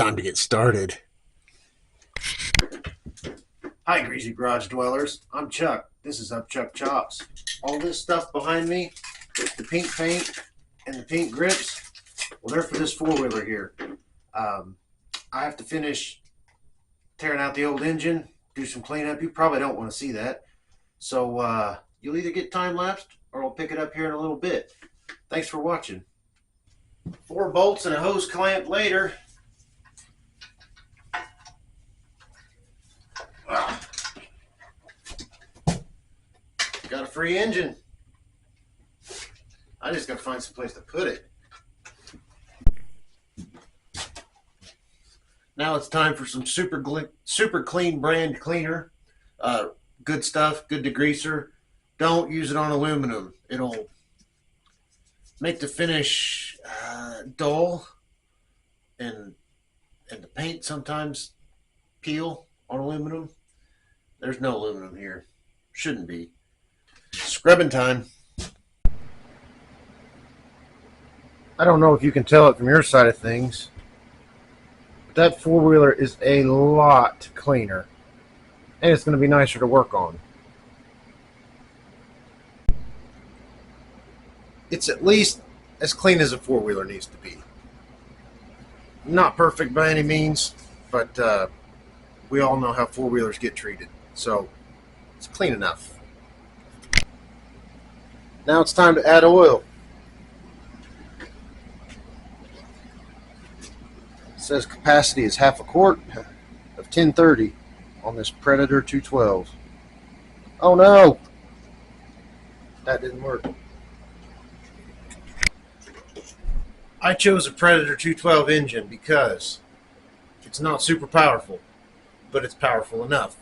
time to get started. Hi, greasy garage dwellers. I'm Chuck. This is Up Chuck Chops. All this stuff behind me, the pink paint and the pink grips, well, they're for this four-wheeler here. I have to finish tearing out the old engine, do some cleanup. You probably don't want to see that. So you'll either get time-lapsed or I'll pick it up here in a little bit. Thanks for watching. 4 bolts and a hose clamp later. Got a free engine. I just got to find some place to put it. Now it's time for some super clean brand cleaner. Good stuff, good degreaser. Don't use it on aluminum. It'll make the finish dull, and the paint sometimes peel on aluminum. There's no aluminum here. Shouldn't be. Scrubbing time. I don't know if you can tell it from your side of things, but that four-wheeler is a lot cleaner, and it's going to be nicer to work on. It's at least as clean as a four-wheeler needs to be. Not perfect by any means, but we all know how four-wheelers get treated, so it's clean enough. Now it's time to add oil. It says capacity is half a quart of 1030 on this Predator 212. Oh no! That didn't work. I chose a Predator 212 engine because it's not super powerful, but it's powerful enough.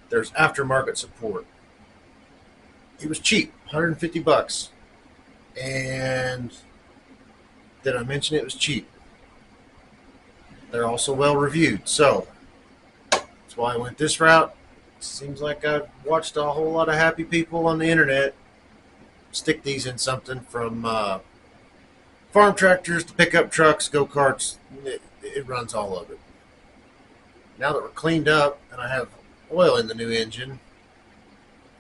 There's aftermarket support. It was cheap, 150 bucks. And did I mention it was cheap? They're also well reviewed, so that's why I went this route. Seems like I've watched a whole lot of happy people on the internet stick these in something from farm tractors to pickup trucks, go-karts. It runs all of it. Now that we're cleaned up and I have oil in the new engine,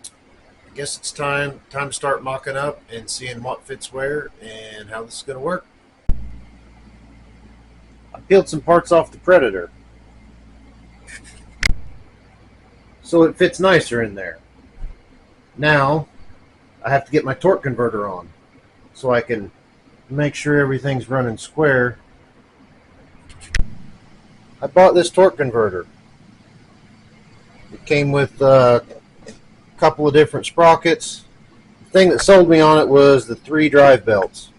I guess it's time to start mocking up and seeing what fits where and how this is going to work. I peeled some parts off the Predator so it fits nicer in there. Now I have to get my torque converter on so I can make sure everything's running square. I bought this torque converter. It came with couple of different sprockets. The thing that sold me on it was the 3 drive belts.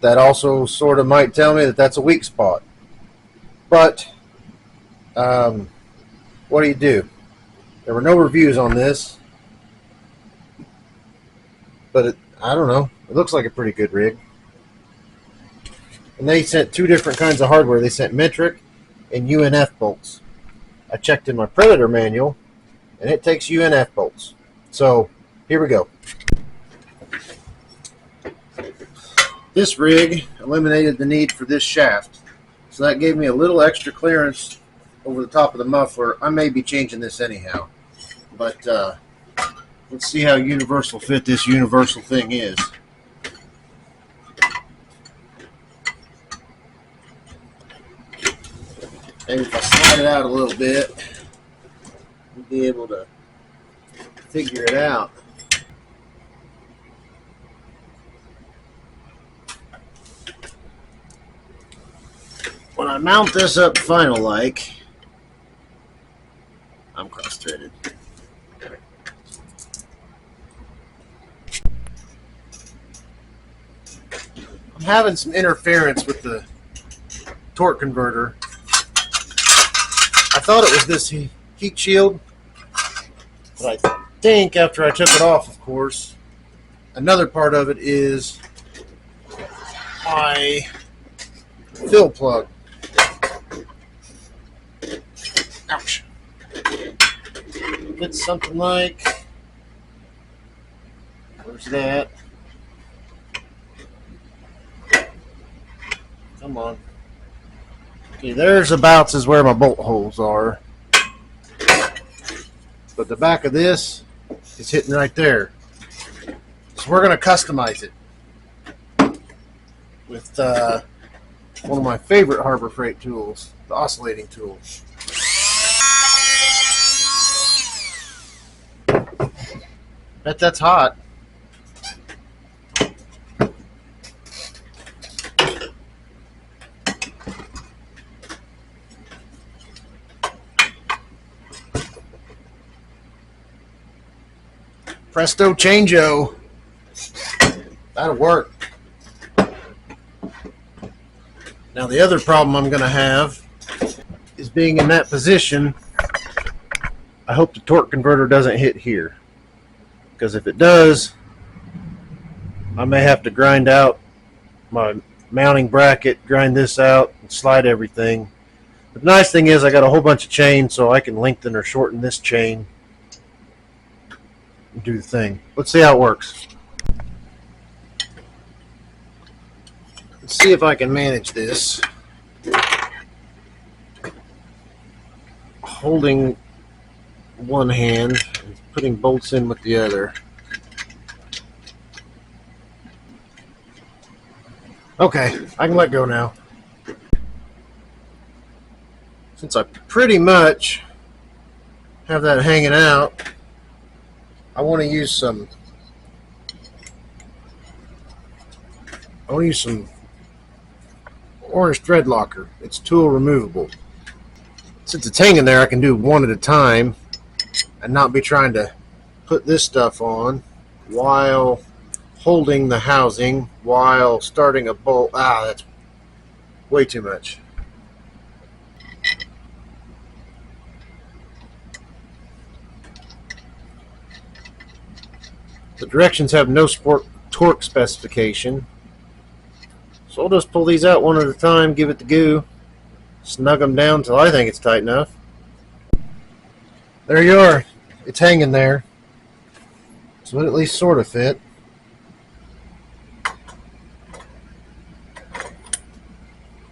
That also sort of might tell me that that's a weak spot. But what do you do? There were no reviews on this, but I don't know. It looks like a pretty good rig. And they sent 2 different kinds of hardware. They sent metric and UNF bolts. I checked in my Predator manual, and it takes UNF bolts. So here we go. This rig eliminated the need for this shaft, so that gave me a little extra clearance over the top of the muffler. I may be changing this anyhow, but let's see how universal fit this universal thing is. Maybe if I slide it out a little bit, we'll be able to figure it out. When I mount this up final like, I'm cross-threaded. I'm having some interference with the torque converter. I thought it was this heat shield, but I think after I took it off, of course, another part of it is my fill plug. Ouch. It's something like, where's that? Come on. Okay, there's about is where my bolt holes are. But the back of this is hitting right there. So we're going to customize it with one of my favorite Harbor Freight tools, the oscillating tool. Bet that's hot. Presto changeo. That'll work. Now the other problem I'm going to have is being in that position. I hope the torque converter doesn't hit here, because if it does, I may have to grind out my mounting bracket, grind this out, and slide everything. But the nice thing is I got a whole bunch of chain, so I can lengthen or shorten this chain and do the thing. Let's see how it works. Let's see if I can manage this. Holding one hand and putting bolts in with the other. Okay, I can let go now. Since I pretty much have that hanging out, I want to use some orange thread locker. It's tool removable. Since it's hanging there, I can do one at a time and not be trying to put this stuff on while holding the housing, while starting a bolt. That's way too much. The directions have no torque specification, so I'll just pull these out one at a time, give it the goo, snug them down until I think it's tight enough. There you are. It's hanging there, so it at least sort of fit.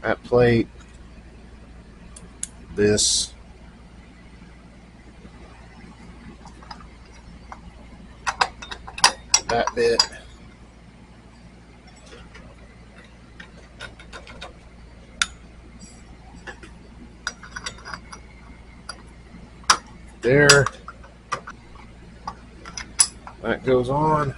That plate, this, that bit. There. That goes on.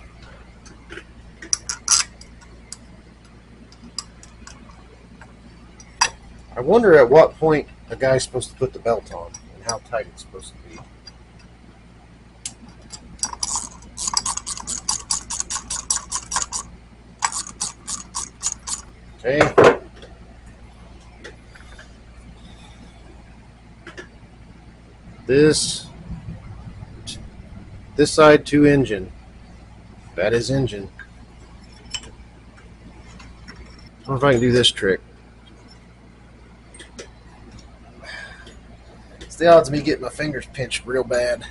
I wonder at what point a guy's supposed to put the belt on and how tight it's supposed to be. Okay. This side to engine. That is engine. I wonder if I can do this trick. It's the odds of me getting my fingers pinched real bad.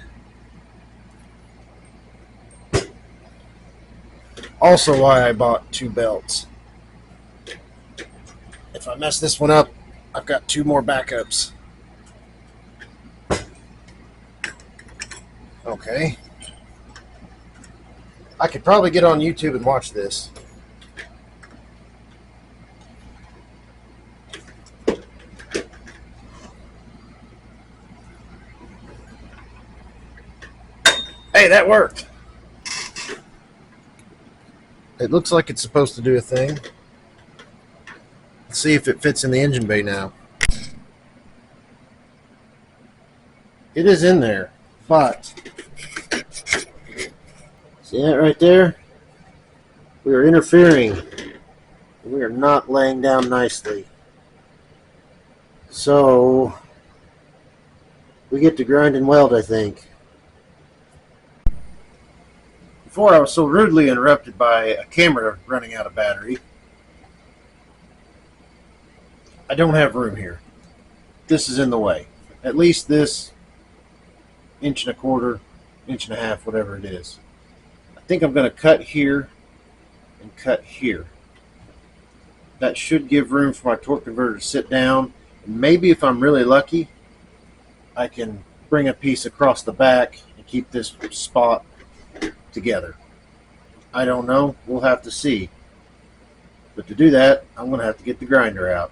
Also why I bought two belts. If I mess this one up, I've got two more backups. Okay. I could probably get on YouTube and watch this. Hey, that worked. It looks like it's supposed to do a thing. Let's see if it fits in the engine bay now. It is in there, but see that right there? We are interfering. We are not laying down nicely. So we get to grind and weld, I think. Before I was so rudely interrupted by a camera running out of battery. I don't have room here. This is in the way. At least this inch and a quarter, inch and a half, whatever it is. I think I'm going to cut here and cut here. That should give room for my torque converter to sit down Maybe if I'm really lucky, I can bring a piece across the back and keep this spot together. I don't know. We'll have to see. But to do that, I'm going to have to get the grinder out.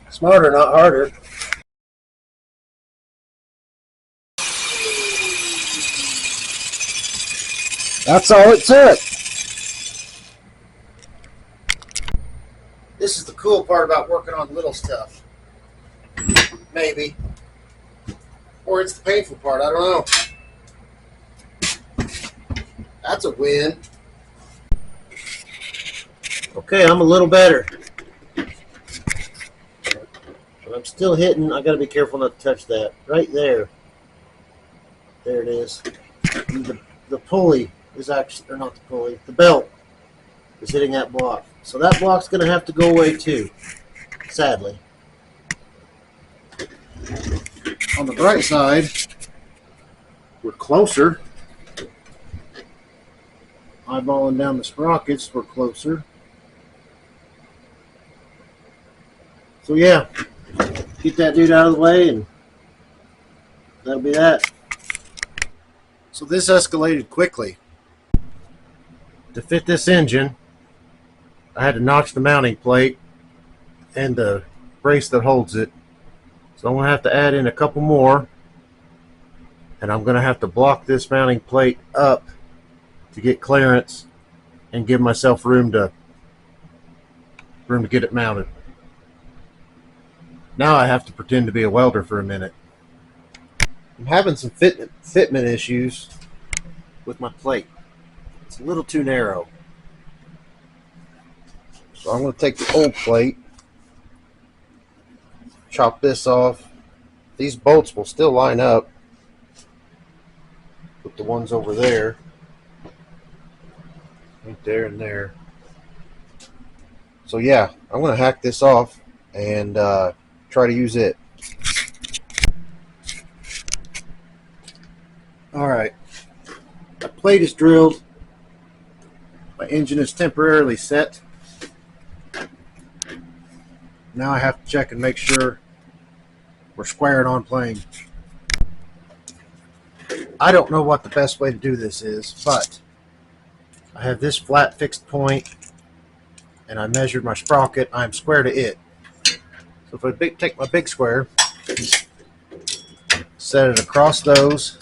Smarter, not harder. That's all it took. This is the cool part about working on little stuff. Maybe. Or it's the painful part. I don't know. That's a win. Okay, I'm a little better. But I'm still hitting. I got to be careful not to touch that. Right there. There it is. The pulley is actually, or not the pulley, the belt is hitting that block. So that block's going to have to go away too, sadly. On the bright side, we're closer. Eyeballing down the sprockets, we're closer. So yeah, get that dude out of the way and that'll be that. So this escalated quickly. To fit this engine, I had to notch the mounting plate and the brace that holds it. So I'm going to have to add in a couple more. And I'm going to have to block this mounting plate up to get clearance and give myself room to get it mounted. Now I have to pretend to be a welder for a minute. I'm having some fitment issues with my plate. It's a little too narrow. So I'm going to take the old plate, chop this off. These bolts will still line up with the ones over there. Right there and there. So yeah, I'm going to hack this off and try to use it. Alright, my plate is drilled. My engine is temporarily set. Now I have to check and make sure we're squaring on plane. I don't know what the best way to do this is, but I have this flat fixed point and I measured my sprocket. I'm square to it. So if I take my big square, set it across those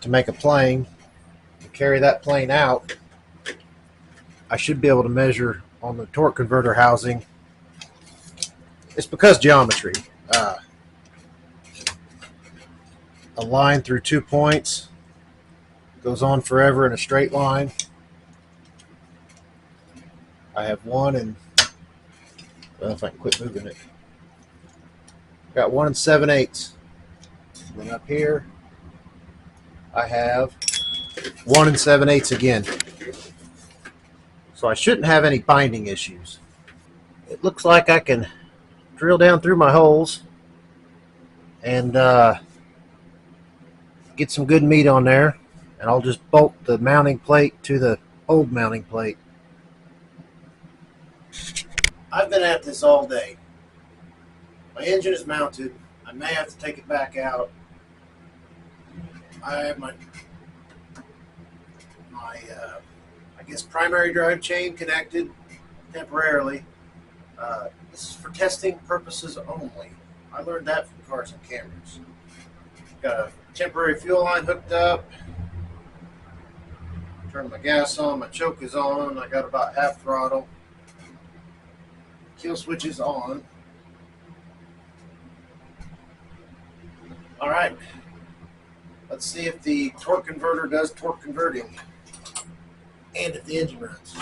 to make a plane, and carry that plane out, I should be able to measure on the torque converter housing. It's because geometry. A line through 2 points goes on forever in a straight line. I have one and, well, if I can quit moving it. Got 1 7/8. Then up here, I have 1 7/8 again. So I shouldn't have any binding issues. It looks like I can drill down through my holes and get some good meat on there. And I'll just bolt the mounting plate to the old mounting plate. I've been at this all day. My engine is mounted. I may have to take it back out. I have my I guess primary drive chain connected temporarily. This is for testing purposes only. I learned that from Cars and Cameras. Got a temporary fuel line hooked up. Turn my gas on. My choke is on. I got about half throttle. Kill switch is on. All right. Let's see if the torque converter does torque converting and if the engine runs.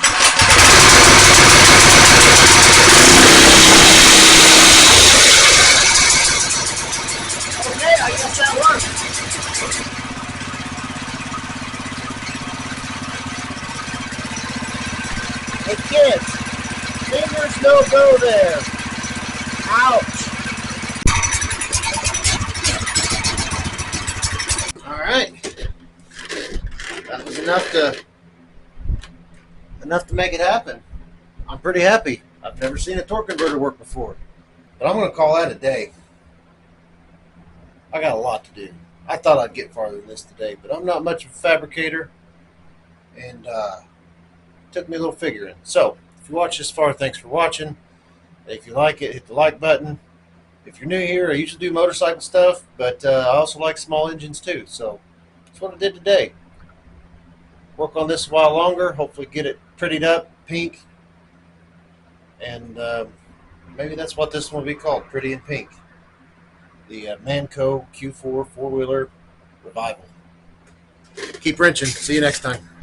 Okay, I guess that works. Hey kids, fingers no go there. Ouch. All right. That was enough to make it happen. I'm pretty happy. I've never seen a torque converter work before. But I'm going to call that a day. I got a lot to do. I thought I'd get farther than this today, but I'm not much of a fabricator, and it took me a little figuring. So, if you watched this far, thanks for watching. If you like it, hit the like button. If you're new here, I usually do motorcycle stuff, but I also like small engines too. So, that's what I did today. Work on this a while longer, hopefully get it prettied up, pink, and maybe that's what this one will be called, Pretty in Pink. The Manco Q4 four-wheeler revival. Keep wrenching. See you next time.